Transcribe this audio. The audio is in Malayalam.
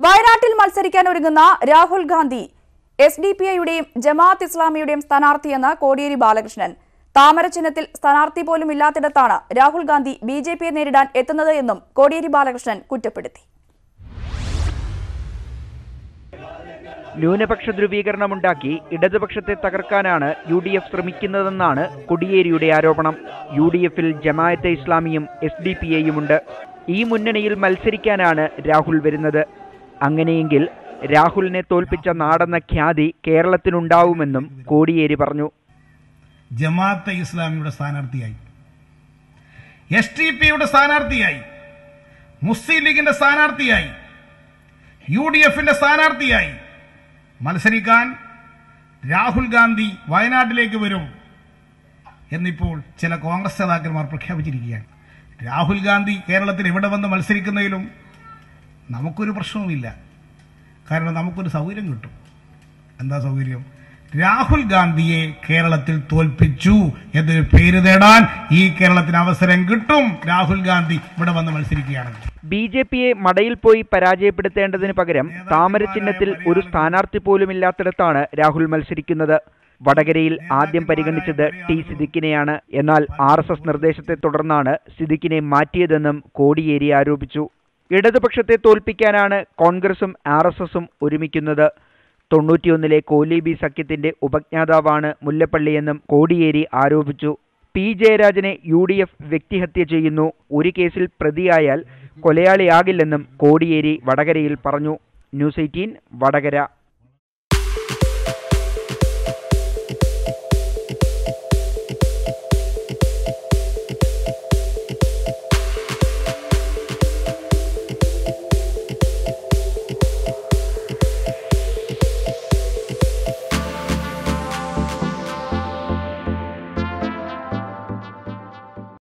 വയനാട്ടിൽ മത്സരിക്കാൻ ഒരുങ്ങുന്ന രാഹുൽ ഗാന്ധി എസ്ഡിപിഐയുടെയും ജമാഅത്ത് ഇസ്ലാമിയുടെയും സ്ഥാനാർത്ഥിയെന്ന് കോടിയേരി ബാലകൃഷ്ണൻ. താമര ചിഹ്നത്തിൽ സ്ഥാനാർത്ഥി പോലും ഇല്ലാത്തിടത്താണ് രാഹുൽ ഗാന്ധി ബിജെപിയെ നേരിടാൻ എത്തുന്നത് എന്നും കോടിയേരി ബാലകൃഷ്ണൻ കുറ്റപ്പെടുത്തി. ന്യൂനപക്ഷ ധ്രുവീകരണമുണ്ടാക്കി ഇടതുപക്ഷത്തെ തകർക്കാനാണ് UDF ശ്രമിക്കുന്നതെന്നാണ് കോടിയേരിയുടെ ആരോപണം. UDFിൽ ജമാഅത്തെ ഇസ്ലാമിയും SDPIയുമുണ്ട്. ഈ മുന്നണിയിൽ മത്സരിക്കാനാണ് രാഹുൽ വരുന്നത്. അങ്ങനെയെങ്കിൽ രാഹുലിനെ തോൽപ്പിച്ച നാടെന്ന ഖ്യാതി കേരളത്തിനുണ്ടാവുമെന്നും കോടിയേരി പറഞ്ഞു. ജമാഅത്തെ ഇസ്ലാമിയുടെ സ്ഥാനാർത്ഥിയായി, SDPയുടെ സ്ഥാനാർത്ഥിയായി, മുസ്ലിം ലീഗിന്റെ സ്ഥാനാർത്ഥിയായി, UDFിന്റെ സ്ഥാനാർത്ഥിയായി മത്സരിക്കാൻ രാഹുൽ ഗാന്ധി വയനാട്ടിലേക്ക് വരും എന്നിപ്പോൾ ചില കോൺഗ്രസ് നേതാക്കന്മാർ പ്രഖ്യാപിച്ചിരിക്കുകയാണ്. രാഹുൽ ഗാന്ധി കേരളത്തിൽ ഇവിടെ വന്ന് മത്സരിക്കുന്നതിലും നമുക്കൊരു പ്രശ്നവുമില്ല. കാരണം നമുക്കൊരു സൗകര്യം കിട്ടും. എന്താ സൗകര്യം? രാഹുൽ ഗാന്ധിയെ കേരളത്തിൽ തോൽപ്പിച്ചു എന്നൊരു പേര് നേടാൻ ഈ കേരളത്തിന് അവസരം കിട്ടും. രാഹുൽ ഗാന്ധി ഇവിടെ വന്ന് മത്സരിക്കുകയാണെങ്കിൽ BJPയെ മടയിൽ പോയി പരാജയപ്പെടുത്തേണ്ടതിന് പകരം താമര ചിഹ്നത്തിൽ ഒരു സ്ഥാനാർത്ഥി പോലുമില്ലാത്തിടത്താണ് രാഹുൽ മത്സരിക്കുന്നത്. വടകരയിൽ ആദ്യം പരിഗണിച്ചത് T സിദ്ദിഖിനെയാണ്. എന്നാൽ RSS നിർദ്ദേശത്തെ തുടർന്നാണ് സിദ്ദിഖിനെ മാറ്റിയതെന്നും കോടിയേരി ആരോപിച്ചു. ഇടതുപക്ഷത്തെ തോൽപ്പിക്കാനാണ് കോൺഗ്രസും RSSും ഒരുമിക്കുന്നത്. 91-ലെ കോലീബി സഖ്യത്തിന്റെ ഉപജ്ഞാതാവാണ് മുല്ലപ്പള്ളിയെന്നും കോടിയേരി ആരോപിച്ചു. P ജയരാജനെ UDF വ്യക്തിഹത്യ ചെയ്യുന്നു. ഒരു കേസിൽ പ്രതിയായാൽ കൊലയാളിയാകില്ലെന്നും കോടിയേരി വടകരയിൽ പറഞ്ഞു. ന്യൂസ് 18 വടകര.